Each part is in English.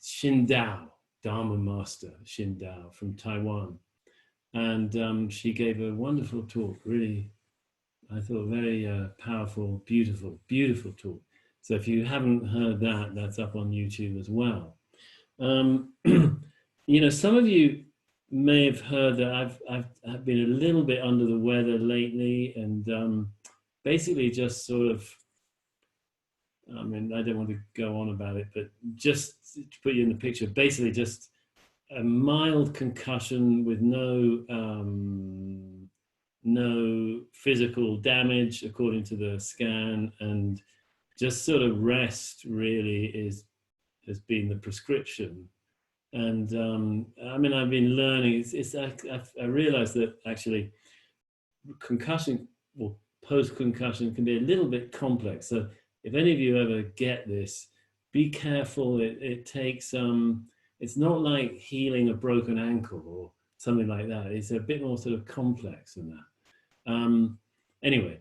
Xindao, Dharma master Xindao from Taiwan. And she gave a wonderful talk, really, I thought very powerful, beautiful, beautiful talk. So if you haven't heard that, that's up on YouTube as well. You know, some of you may have heard that I've been a little bit under the weather lately, and basically just sort of, I mean, I don't want to go on about it, but just to put you in the picture, basically just a mild concussion with no physical damage according to the scan, and just sort of rest really has been the prescription. And I mean, I've been learning. I realized that actually concussion or post-concussion can be a little bit complex. So if any of you ever get this, be careful. It takes it's not like healing a broken ankle or something like that. It's a bit more sort of complex than that. Anyway,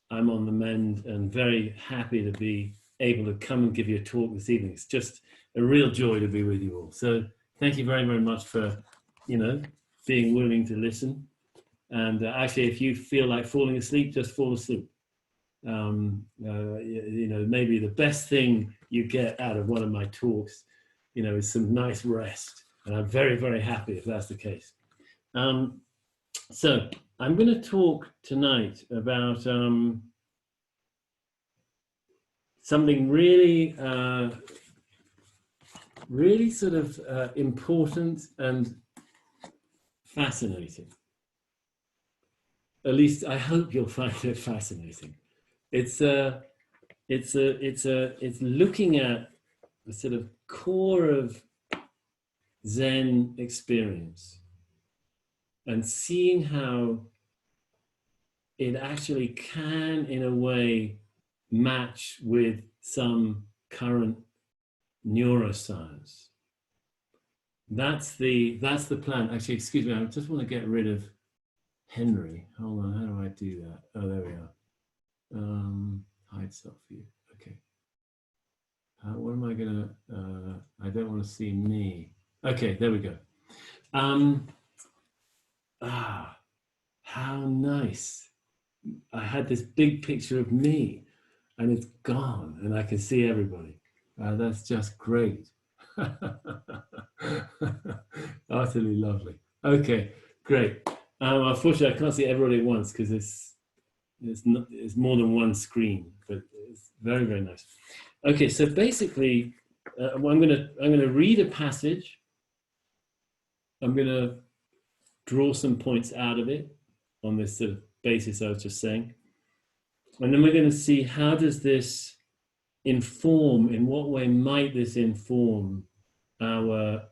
I'm on the mend and very happy to be able to come and give you a talk this evening. It's just a real joy to be with you all. So thank you very, very much for, you know, being willing to listen. And actually, if you feel like falling asleep, just fall asleep. You know, maybe the best thing you get out of one of my talks, you know, is some nice rest. And I'm very, very happy if that's the case. So I'm going to talk tonight about something really, really sort of important and fascinating. At least I hope you'll find it fascinating. It's looking at the sort of core of Zen experience and seeing how it actually can, in a way, match with some current neuroscience. That's the plan. Actually, excuse me, I just want to get rid of Henry. Hold on, how do I do that? Oh, there we are. Hide self view. Okay. What am I gonna? I don't want to see me. Okay, there we go. How nice! I had this big picture of me, and it's gone, and I can see everybody. That's just great. Utterly lovely. Okay, great. Unfortunately, I can't see everybody at once because it's more than one screen, but it's very, very nice. Okay, so basically, I'm gonna read a passage. I'm gonna draw some points out of it on this sort of basis I was just saying, and then we're going to see how does this inform, in what way might this inform our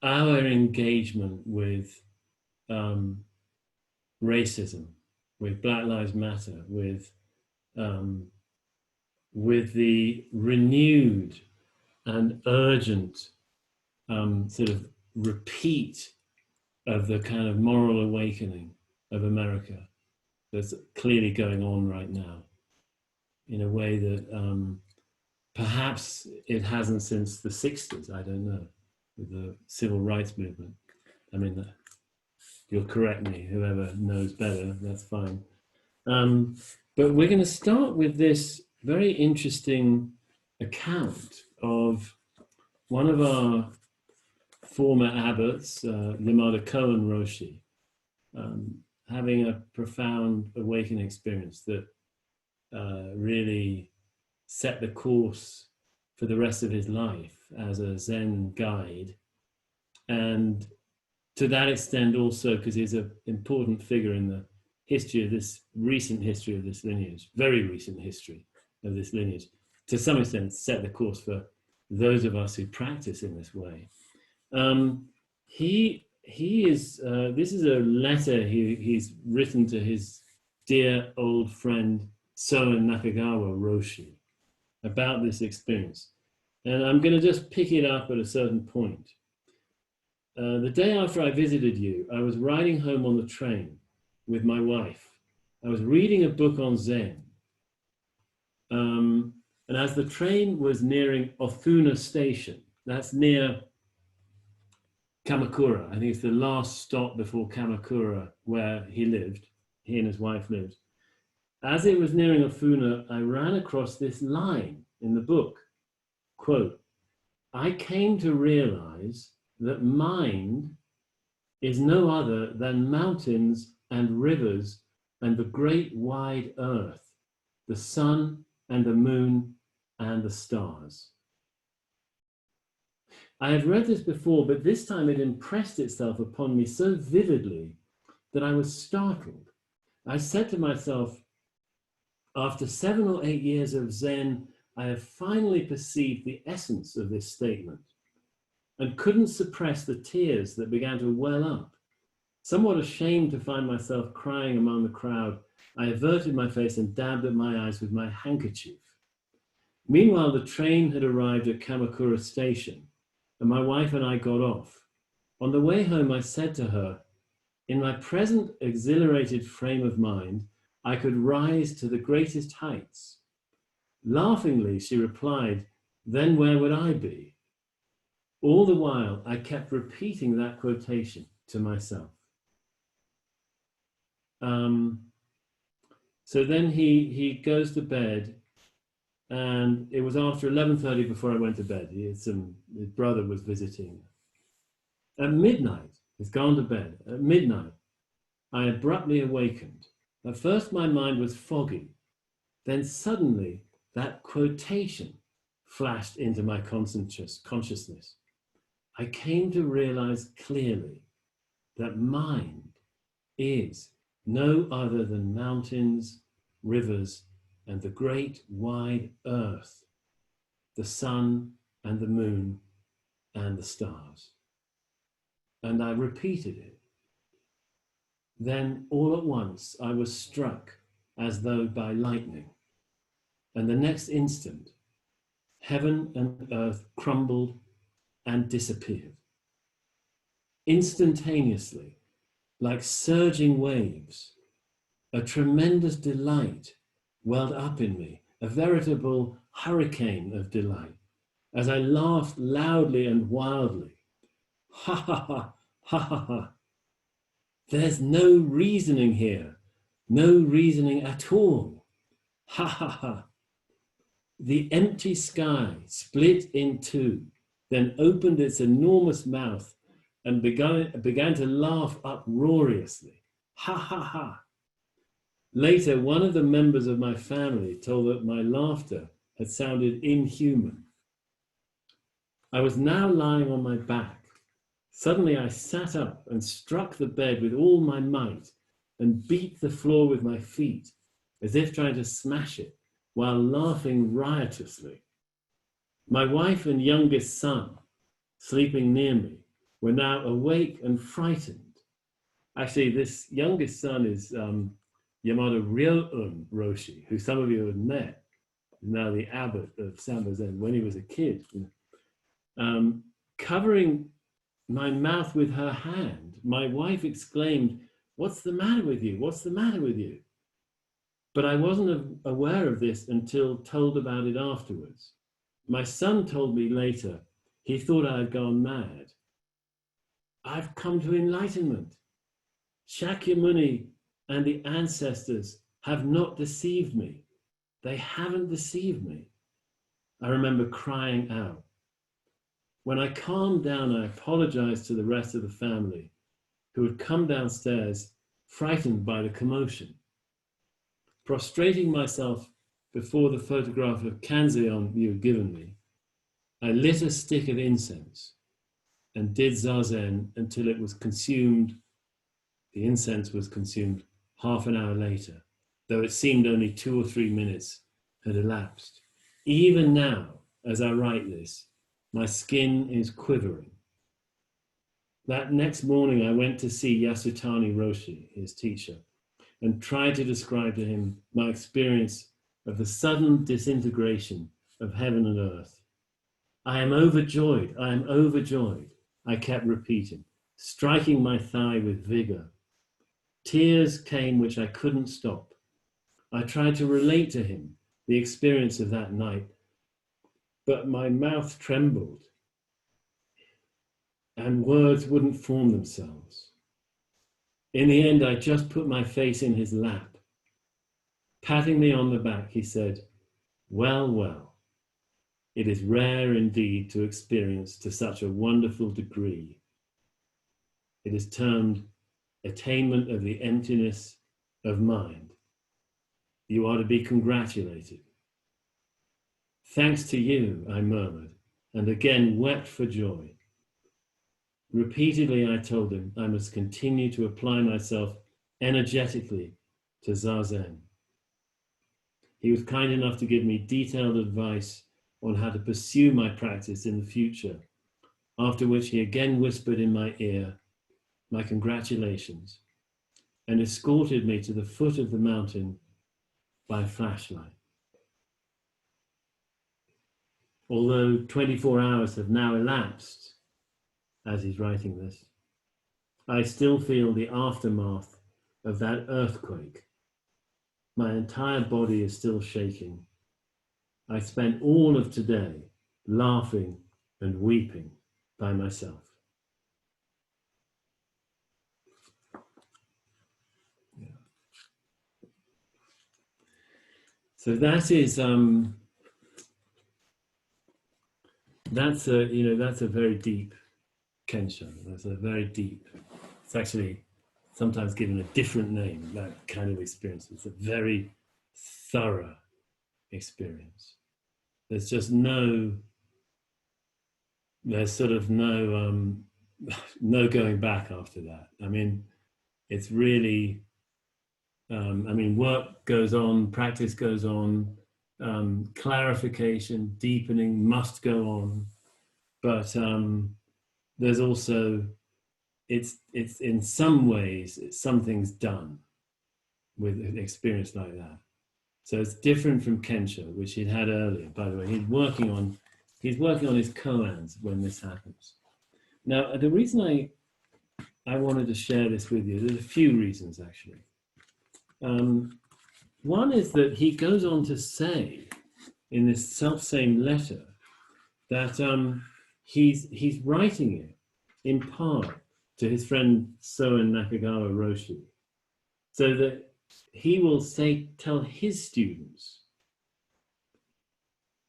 engagement with racism, with Black Lives Matter, with the renewed and urgent sort of repeat of the kind of moral awakening of America that's clearly going on right now, in a way that perhaps it hasn't since the 60s, I don't know, with the civil rights movement. I mean, you'll correct me, whoever knows better, that's fine. But we're going to start with this very interesting account of one of our former abbots, Yamada Kohen Roshi, having a profound awakening experience that really set the course for the rest of his life as a Zen guide. And to that extent also, because he's an important figure in the history of this, recent history of this lineage, very recent history of this lineage, to some extent set the course for those of us who practice in this way. He is, this is a letter he's written to his dear old friend Soen Nakagawa Roshi about this experience. And I'm going to just pick it up at a certain point. The day after I visited you, I was riding home on the train with my wife. I was reading a book on Zen. And as the train was nearing Ofuna station, that's near Kamakura, I think it's the last stop before Kamakura where he and his wife lived. As it was nearing Ofuna, I ran across this line in the book, quote, "I came to realize that mind is no other than mountains and rivers and the great wide earth, the sun and the moon and the stars." I had read this before, but this time it impressed itself upon me so vividly that I was startled. I said to myself, after 7 or 8 years of Zen, I have finally perceived the essence of this statement and couldn't suppress the tears that began to well up. Somewhat ashamed to find myself crying among the crowd, I averted my face and dabbed at my eyes with my handkerchief. Meanwhile, the train had arrived at Kamakura station, and my wife and I got off. On the way home, I said to her, in my present exhilarated frame of mind, I could rise to the greatest heights. Laughingly, she replied, then where would I be? All the while, I kept repeating that quotation to myself. So then he goes to bed, and it was after 11:30 before I went to bed. His brother was visiting. At midnight, he's gone to bed. At midnight, I abruptly awakened. At first, my mind was foggy. Then suddenly, that quotation flashed into my consciousness. I came to realize clearly that mind is no other than mountains, rivers, and the great wide earth, the sun and the moon and the stars. And I repeated it. Then all at once I was struck as though by lightning. And the next instant, heaven and earth crumbled and disappeared. Instantaneously, like surging waves, a tremendous delight welled up in me, a veritable hurricane of delight, as I laughed loudly and wildly. Ha ha ha, ha ha ha. There's no reasoning here, no reasoning at all. Ha ha ha. The empty sky split in two, then opened its enormous mouth and began to laugh uproariously. Ha ha ha. Later, one of the members of my family told that my laughter had sounded inhuman. I was now lying on my back. Suddenly I sat up and struck the bed with all my might and beat the floor with my feet, as if trying to smash it, while laughing riotously. My wife and youngest son, sleeping near me, were now awake and frightened. Actually, this youngest son is Yamada Ryoun Roshi, who some of you have met, now the abbot of Samba Zen, when he was a kid. Covering my mouth with her hand, my wife exclaimed, "What's the matter with you? What's the matter with you?" But I wasn't aware of this until told about it afterwards. My son told me later he thought I had gone mad. I've come to enlightenment. Shakyamuni and the ancestors have not deceived me. They haven't deceived me. I remember crying out. When I calmed down, I apologized to the rest of the family, who had come downstairs, frightened by the commotion. Prostrating myself before the photograph of Kanzeon you had given me, I lit a stick of incense and did zazen until it was consumed. The incense was consumed half an hour later, though it seemed only 2 or 3 minutes had elapsed. Even now, as I write this, my skin is quivering. That next morning, I went to see Yasutani Roshi, his teacher, and tried to describe to him my experience of the sudden disintegration of heaven and earth. I am overjoyed, I am overjoyed, I kept repeating, striking my thigh with vigor. Tears came which I couldn't stop. I tried to relate to him the experience of that night, but my mouth trembled and words wouldn't form themselves. In the end, I just put my face in his lap. Patting me on the back, he said, "Well, well, it is rare indeed to experience to such a wonderful degree. It is termed attainment of the emptiness of mind. You are to be congratulated." "Thanks to you," I murmured, and again wept for joy. Repeatedly, I told him I must continue to apply myself energetically to Zazen. He was kind enough to give me detailed advice on how to pursue my practice in the future, after which he again whispered in my ear my congratulations and escorted me to the foot of the mountain by flashlight. Although 24 hours have now elapsed, as he's writing this, I still feel the aftermath of that earthquake. My entire body is still shaking. I spent all of today laughing and weeping by myself. Yeah. So that is that's a very deep kensho. That's a very deep. It's actually sometimes given a different name. That kind of experience. It's a very thorough experience. There's just no. There's sort of no no going back after that. I mean, it's really. I mean, work goes on, practice goes on, clarification, deepening must go on, but there's also, it's in some ways, something's done with an experience like that. So it's different from Kensho, which he'd had earlier, by the way. He's working on his koans when this happens. Now, the reason I wanted to share this with you, there's a few reasons actually. One is that he goes on to say in this self-same letter that he's writing it in part to his friend Soen Nakagawa Roshi, so that he will tell his students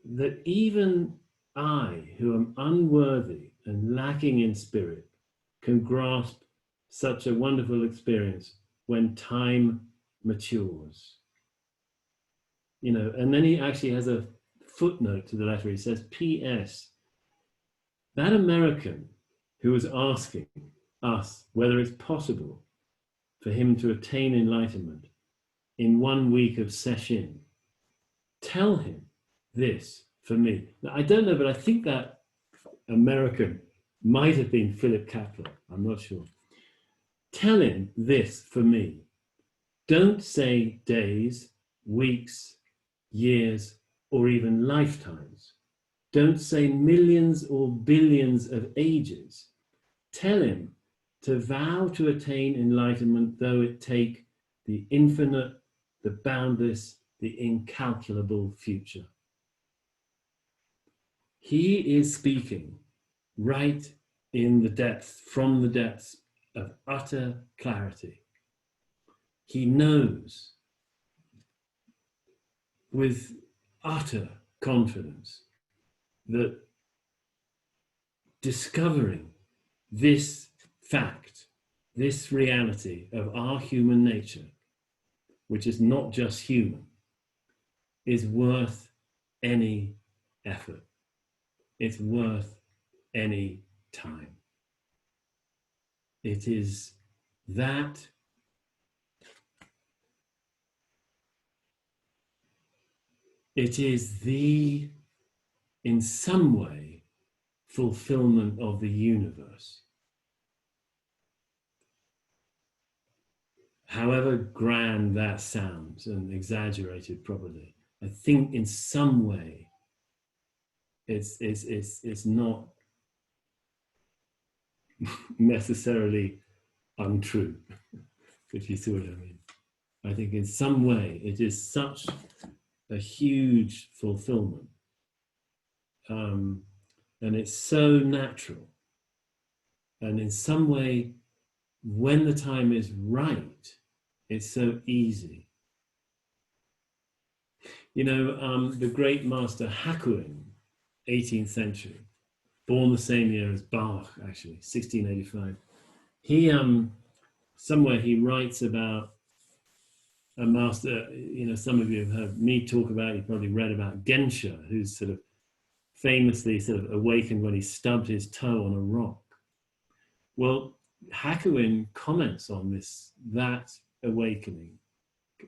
that even I, who am unworthy and lacking in spirit, can grasp such a wonderful experience when time matures. You know, and then he actually has a footnote to the letter. He says, "P.S. That American who was asking us whether it's possible for him to attain enlightenment in 1 week of session, tell him this for me." Now, I don't know, but I think that American might have been Philip Kapler. I'm not sure. "Tell him this for me. Don't say days, weeks, years, or even lifetimes. Don't say millions or billions of ages. Tell him to vow to attain enlightenment, though it take the infinite, the boundless, the incalculable future." He is speaking right in the depths, from the depths of utter clarity. He knows with utter confidence that discovering this fact, this reality of our human nature, which is not just human, is worth any effort. It's worth any time. It is that it is the, in some way, fulfillment of the universe. However grand that sounds and exaggerated probably, I think in some way it's not necessarily untrue, if you see what I mean. I think in some way it is such a huge fulfillment and it's so natural. And in some way, when the time is right, it's so easy. You know, the great master Hakuin, 18th century, born the same year as Bach, actually, 1685. He, somewhere he writes about a master, you know, some of you have heard me talk about, you probably read about Genscher, who's sort of famously sort of awakened when he stubbed his toe on a rock. Well, Hakuin comments on that awakening.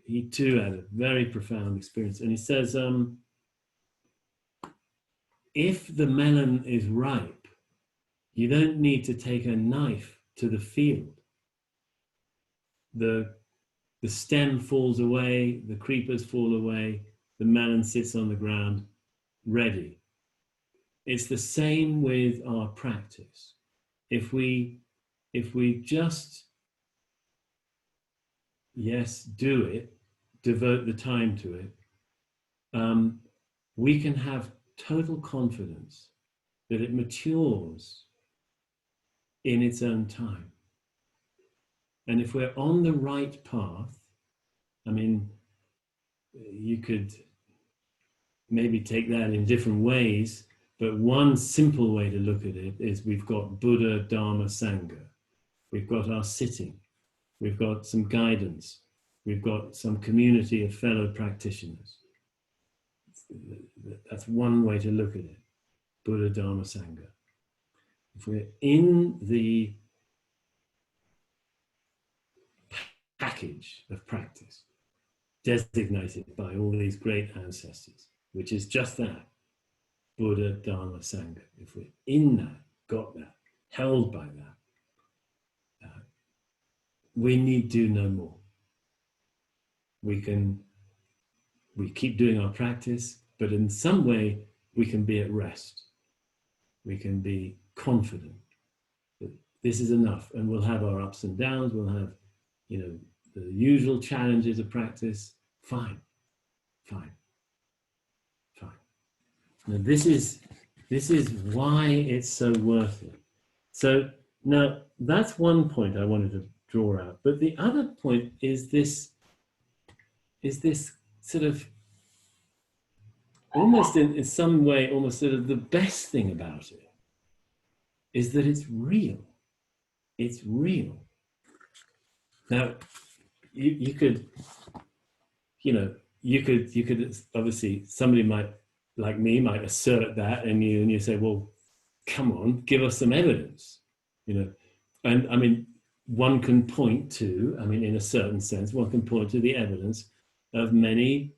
He too had a very profound experience. And he says, if the melon is ripe, you don't need to take a knife to the field. The stem falls away, the creepers fall away, the melon sits on the ground, ready. It's the same with our practice. If we just, yes, do it, devote the time to it, we can have total confidence that it matures in its own time. And if we're on the right path, I mean, you could maybe take that in different ways, but one simple way to look at it is we've got Buddha, Dharma, Sangha. We've got our sitting. We've got some guidance. We've got some community of fellow practitioners. That's one way to look at it. Buddha, Dharma, Sangha. If we're in the package of practice designated by all these great ancestors, which is just that, Buddha, Dharma, Sangha. If we're in that, got that, held by that, we need do no more. We keep doing our practice, but in some way we can be at rest. We can be confident that this is enough, and we'll have our ups and downs. We'll have, you know, the usual challenges of practice. Fine. Now this is why it's so worth it. So now that's one point I wanted to draw out. But the other point is this sort of almost in some way, almost sort of the best thing about it is that it's real. It's real. Now, you could, you know, you could obviously, somebody might, like me, might assert that, and you say, well, come on, give us some evidence, you know. And I mean, one can point to, I mean, in a certain sense, one can point to the evidence of many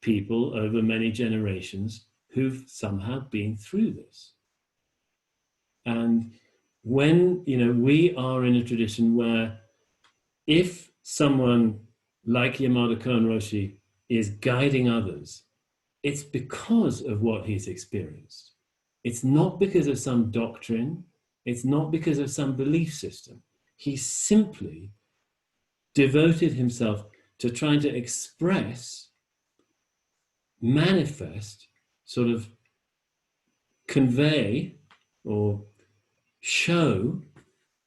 people over many generations who've somehow been through this. And when, you know, we are in a tradition where if someone like Yamada Koen Roshi is guiding others, it's because of what he's experienced. It's not because of some doctrine. It's not because of some belief system. He simply devoted himself to trying to express, manifest, sort of convey or show,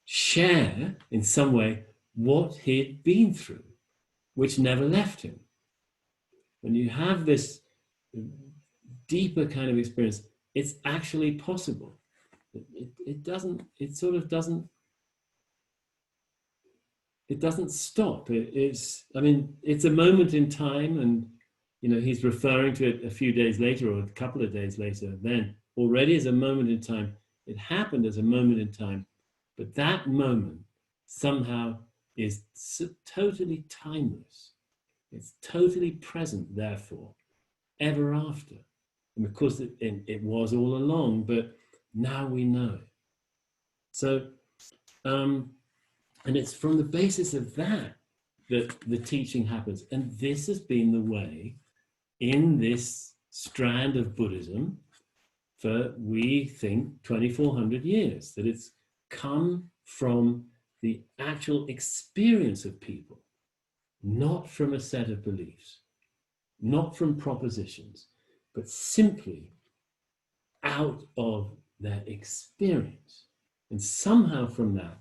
share in some way what he'd been through, which never left him. When you have this deeper kind of experience, it's actually possible. It doesn't stop. I mean, it's a moment in time, and, you know, he's referring to it a few days later or a couple of days later. Then already as a moment in time, it happened as a moment in time, but that moment somehow is totally timeless. It's totally present, therefore, ever after. And of course, it was all along, but now we know it. So, and it's from the basis of that that the teaching happens. And this has been the way in this strand of Buddhism for, we think, 2,400 years, that it's come from the actual experience of people, not from a set of beliefs, not from propositions, but simply out of their experience. And somehow from that,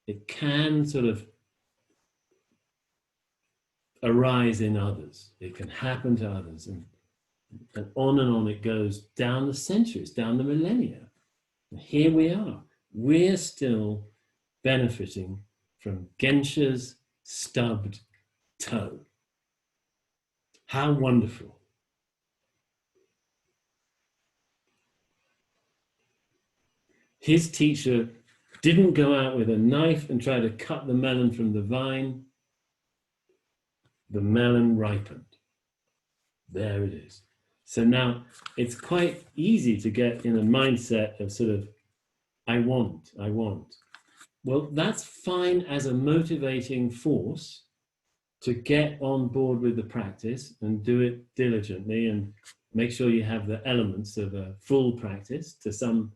it can sort of arise in others. It can happen to others. And on it goes down the centuries, down the millennia. And here we are. We're still benefiting from Genscher's stubbed toe. How wonderful. His teacher didn't go out with a knife and try to cut the melon from the vine. The melon ripened. There it is. So now it's quite easy to get in a mindset of sort of, I want. Well, that's fine as a motivating force to get on board with the practice and do it diligently and make sure you have the elements of a full practice to some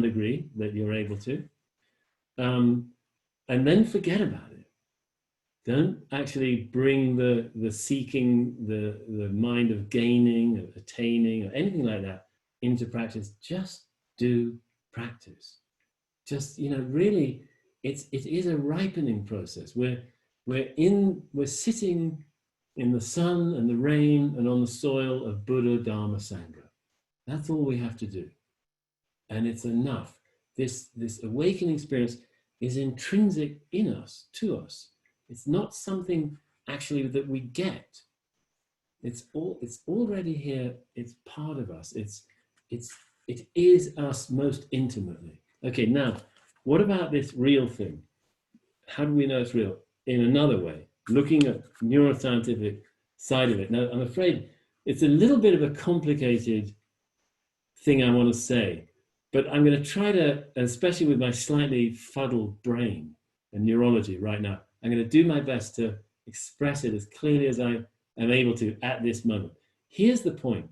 degree that you're able to. And then forget about it. Don't actually bring the seeking, the mind of gaining, of attaining, or anything like that into practice. Just do practice. Just, really, it is a ripening process. We're sitting in the sun and the rain and on the soil of Buddha, Dharma, Sangha. That's all we have to do. And it's enough. This awakening experience is intrinsic in us, to us. It's not something actually that we get. It's already here. It's part of us. It is us most intimately. Okay, now, what about this real thing? How do we know it's real? In another way, looking at neuroscientific side of it. Now, I'm afraid it's a little bit of a complicated thing I want to say, but I'm going to try to, especially with my slightly fuddled brain and neurology right now, I'm going to do my best to express it as clearly as I am able to at this moment. Here's the point.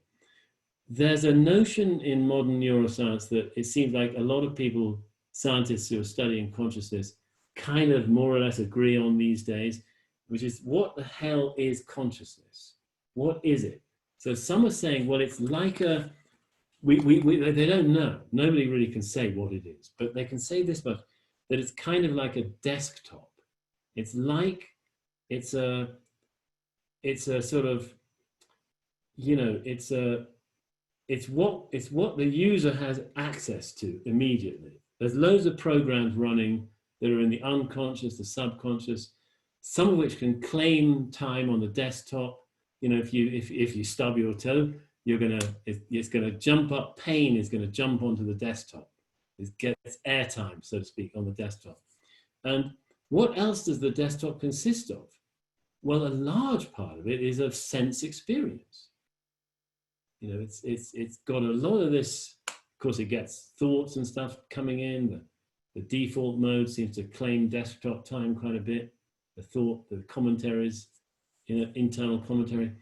There's a notion in modern neuroscience that it seems like a lot of people, scientists who are studying consciousness, kind of more or less agree on these days, which is, what the hell is consciousness? What is it? So some are saying, well, it's like a, they don't know. Nobody really can say what it is, but they can say this much, that it's kind of like a desktop. It's like, it's a sort of, it's what the user has access to immediately. There's loads of programs running that are in the unconscious, the subconscious, some of which can claim time on the desktop. If you stub your toe, it's gonna jump up. Pain is gonna jump onto the desktop. It gets airtime, so to speak, on the desktop. And what else does the desktop consist of? Well, a large part of it is of sense experience. It's got a lot of this. Of course, it gets thoughts and stuff coming in. The default mode seems to claim desktop time quite a bit. The thought, the commentaries, internal commentary.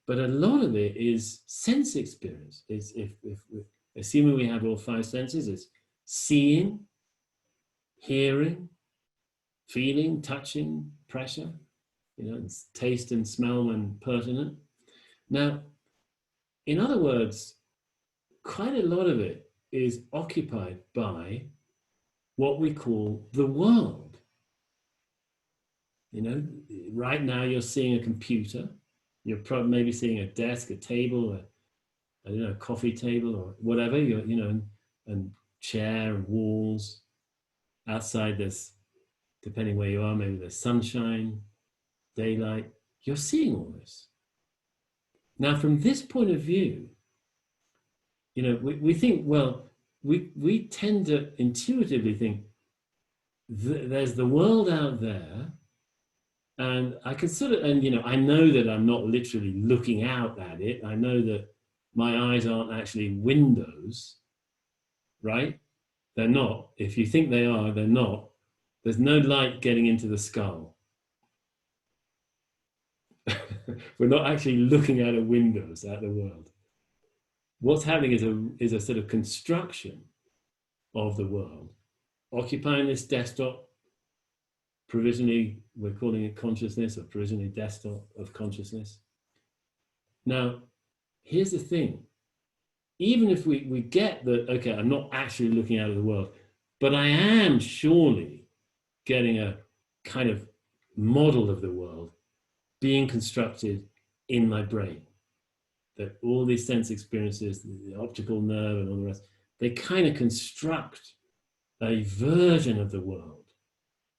But a lot of it is sense experience. If assuming we have all five senses, it's seeing, hearing, feeling, touching, pressure, taste and smell when pertinent. Now, in other words, quite a lot of it is occupied by what we call the world. Right now you're seeing a computer. You're probably maybe seeing a desk, a table, a coffee table or whatever, and chair and walls. Outside there's, depending where you are, maybe there's sunshine, daylight. You're seeing all this. Now, from this point of view, we think, well, we tend to intuitively think there's the world out there, and I can sort of, I know that I'm not literally looking out at it. I know that my eyes aren't actually windows, right? They're not. If you think they are, they're not. There's no light getting into the skull. We're not actually looking out of windows at the world. What's happening is a sort of construction of the world, occupying this desktop. Provisionally, we're calling it consciousness, or provisionally desktop of consciousness. Now, here's the thing. even if we get that, okay, I'm not actually looking out of the world, but I am surely getting a kind of model of the world being constructed in my brain. That all these sense experiences, the optical nerve and all the rest, they kind of construct a version of the world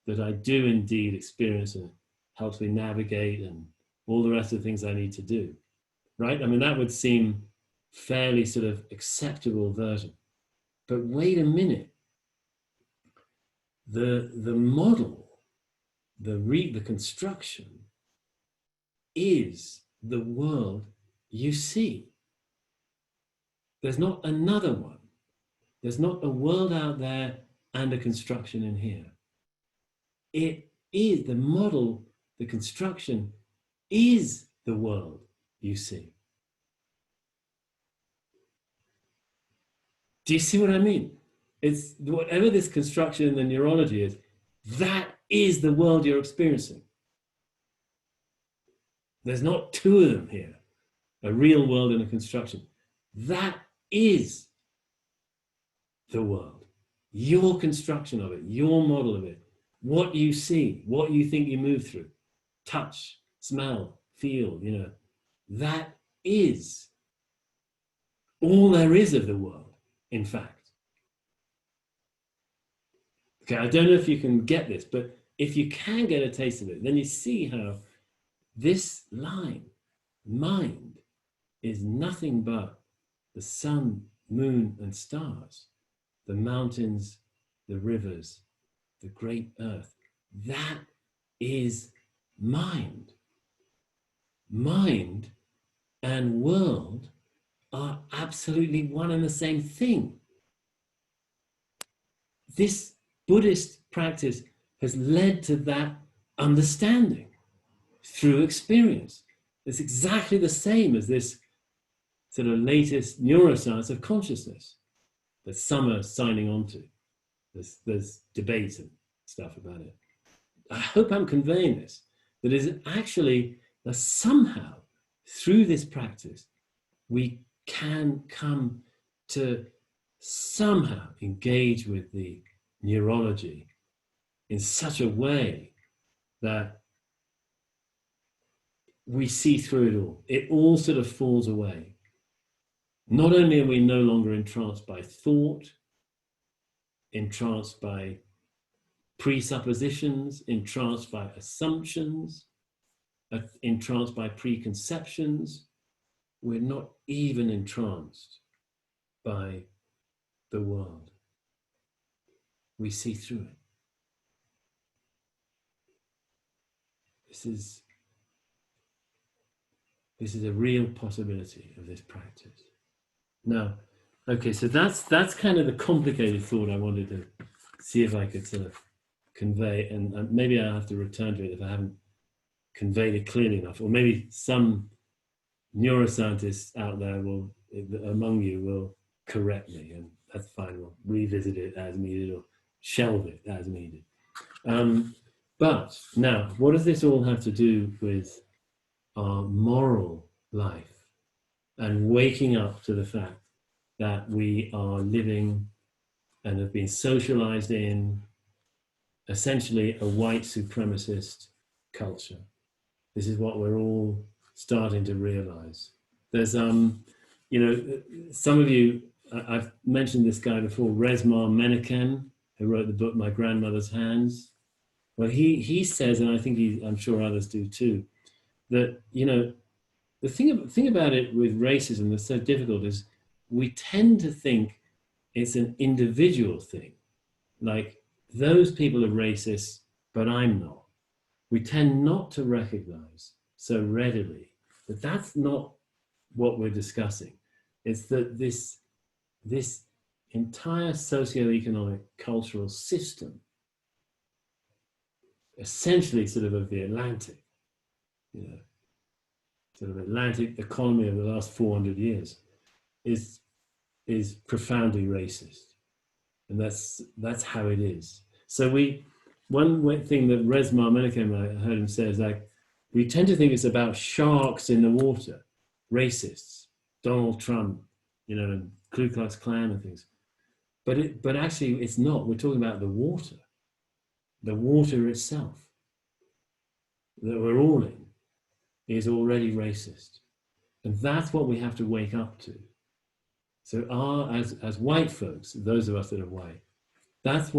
that I do indeed experience and helps me navigate and all the rest of the things I need to do, right? I mean, that would seem fairly sort of acceptable version. But wait a minute, the model, the construction is the world you see. There's not another one. There's not a world out there and a construction in here. It is the model, the construction is the world you see. Do you see what I mean? It's whatever this construction in the neurology is, that is the world you're experiencing. There's not two of them here, a real world and a construction. That is the world, your construction of it, your model of it, what you see, what you think you move through, touch, smell, feel, you know, that is all there is of the world, in fact. Okay, I don't know if you can get this, but if you can get a taste of it, then you see how this line, mind, is nothing but the sun, moon, and stars, the mountains, the rivers, the great earth. That is mind. Mind and world are absolutely one and the same thing. This Buddhist practice has led to that understanding through experience. It's exactly the same as this sort of latest neuroscience of consciousness that some are signing on to. There's debate and stuff about it. I hope I'm conveying this, that is actually that somehow through this practice, we can come to somehow engage with the neurology in such a way that we see through it all. It all sort of falls away. Not only are we no longer entranced by thought, entranced by presuppositions, entranced by assumptions, entranced by preconceptions, we're not even entranced by the world. We see through it. This is a real possibility of this practice. Now, okay, so that's kind of the complicated thought I wanted to see if I could sort of convey, and maybe I'll have to return to it if I haven't conveyed it clearly enough, or maybe some neuroscientists out there among you will correct me, and that's fine. We'll revisit it as needed or shelve it as needed. But now, what does this all have to do with our moral life and waking up to the fact that we are living and have been socialized in essentially a white supremacist culture? This is what we're all starting to realize. There's, you know, some of you, I've mentioned this guy before, Resmaa Menakem, who wrote the book My Grandmother's Hands. Well, he says, and I think I'm sure others do too, that, you know, the thing about it with racism that's so difficult is we tend to think it's an individual thing. Like, those people are racist, but I'm not. We tend not to recognize so readily that that's not what we're discussing. It's that this entire socioeconomic cultural system, essentially sort of the Atlantic, you know, sort of Atlantic economy of the last 400 years, is profoundly racist, and that's how it is. So one thing that Resmaa Menakem, I heard him say, is like, we tend to think it's about sharks in the water, racists, Donald Trump, you know, and Ku Klux Klan and things. But actually, it's not. We're talking about the water itself that we're all in is already racist, and that's what we have to wake up to. So, as white folks, those of us that are white, that's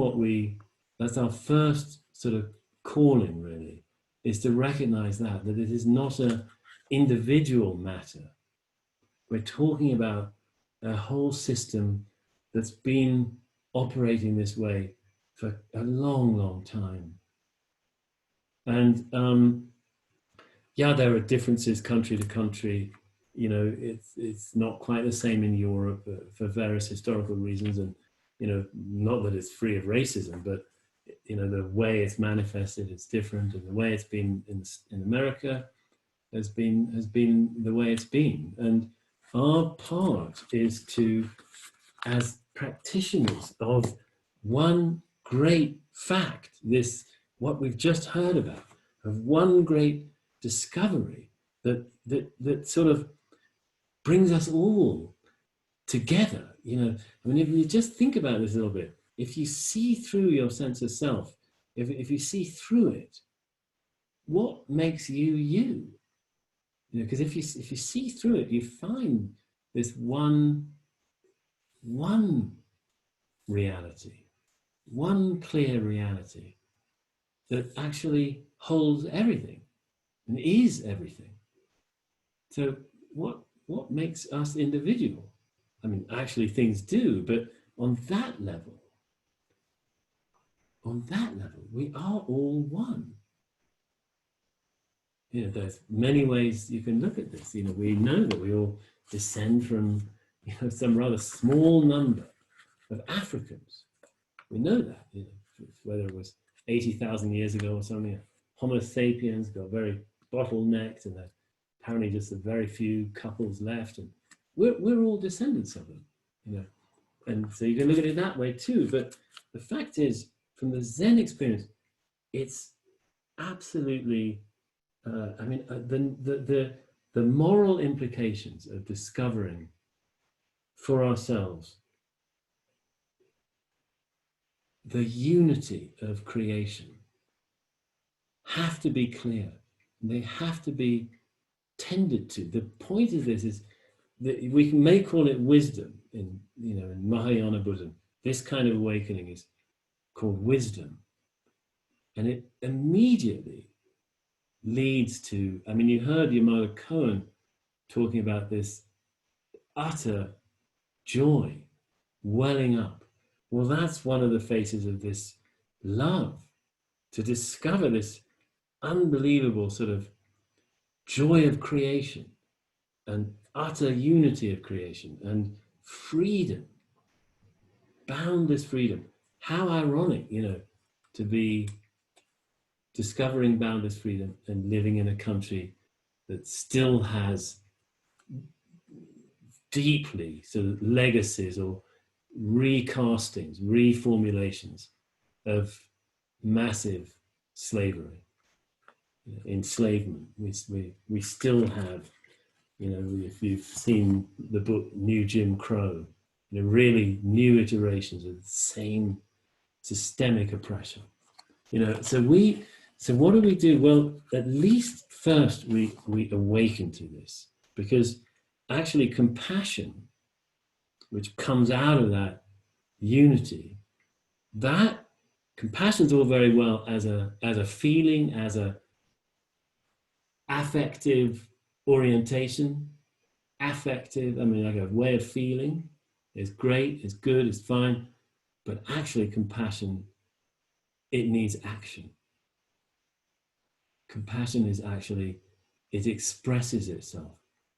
our first sort of calling, really, is to recognize that it is not an individual matter. We're talking about a whole system that's been operating this way for a long, long time. And yeah, there are differences country to country. You know, it's not quite the same in Europe for various historical reasons, and you know, not that it's free of racism, but you know, the way it's manifested is different, and the way it's been in America has been the way it's been. And our part is to, as practitioners of one great fact, this what we've just heard about, of one great discovery that sort of brings us all together. You know, I mean, if you just think about this a little bit, if you see through your sense of self, if you see through it, what makes you you? You know, because if you see through it, you find this one reality, one clear reality that actually holds everything and is everything. So what makes us individual? I mean, actually things do, but on that level, we are all one. You know, there's many ways you can look at this. You know, we know that we all descend from, you know, some rather small number of Africans. We know that, you know, whether it was 80,000 years ago or something. Homo sapiens got very bottlenecked, and apparently just a very few couples left, and we're all descendants of them, you know. And so you can look at it that way too. But the fact is, from the Zen experience, it's absolutely. I mean, the moral implications of discovering for ourselves the unity of creation have to be clear. They have to be tended to. The point of this is that we may call it wisdom in, you know, in Mahayana Buddhism. This kind of awakening is called wisdom, and it immediately leads to. I mean, you heard Yamada Cohen talking about this utter joy welling up. Well, that's one of the faces of this love, to discover this unbelievable sort of joy of creation and utter unity of creation and freedom, boundless freedom. How ironic, you know, to be discovering boundless freedom and living in a country that still has deeply sort of legacies or recastings, reformulations of massive slavery, enslavement. We still have, you know, if you've seen the book New Jim Crow, you know, really new iterations of the same systemic oppression. You know, so what do we do? Well, at least first we awaken to this, because actually compassion, which comes out of that unity, that compassion's all very well as a feeling, as a affective orientation, affective, I mean, like a way of feeling. It's great, it's good, it's fine, but actually compassion, it needs action. Compassion is actually, it expresses itself.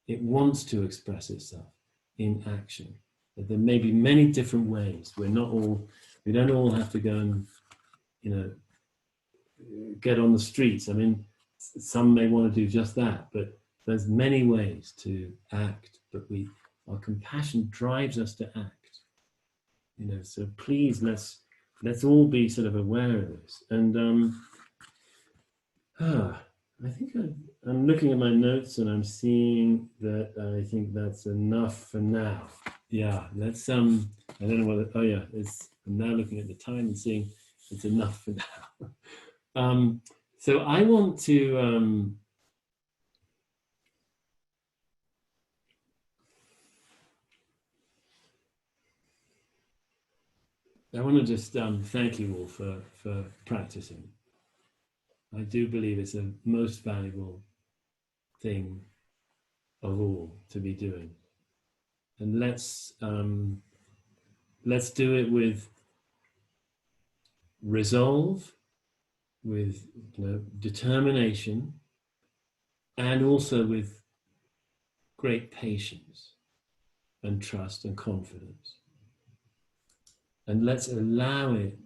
It wants to express itself in action. There may be many different ways. We don't all have to go and, you know, get on the streets. I mean, some may want to do just that, but there's many ways to act, but our compassion drives us to act. You know, so please let's all be sort of aware of this. And I think I'm looking at my notes and I'm seeing that I think that's enough for now. yeah, let's I don't know what. Oh yeah, I'm now looking at the time and seeing it's enough for now. So I want to. I want to just thank you all for practicing. I do believe it's the most valuable thing of all to be doing, and let's do it with resolve, with determination, and also with great patience and trust and confidence. And let's allow it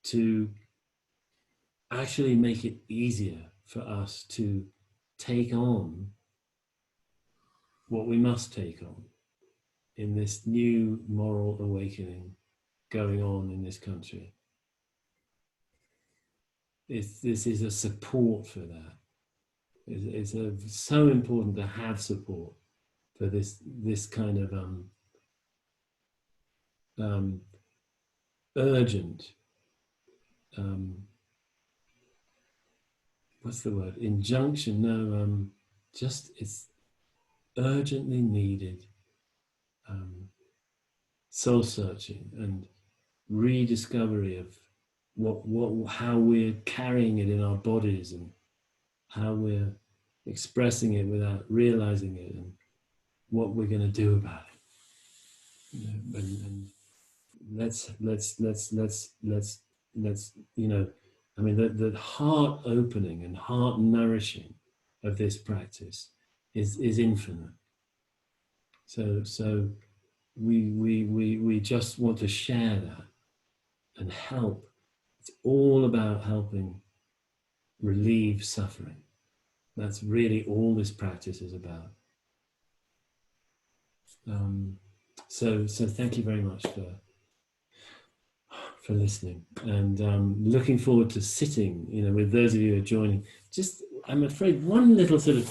to actually make it easier for us to take on what we must take on in this new moral awakening going on in this country. This is a support for that. It's so important to have support for this kind of urgent, what's the word? Injunction? No, just it's urgently needed soul searching and rediscovery of how we're carrying it in our bodies and how we're expressing it without realizing it, and what we're going to do about it. And let's I mean, the heart opening and heart nourishing of this practice is infinite. So we just want to share that and help. It's all about helping relieve suffering. That's really all this practice is about. So thank you very much for listening, and looking forward to sitting, with those of you who are joining. Just, I'm afraid, one little sort of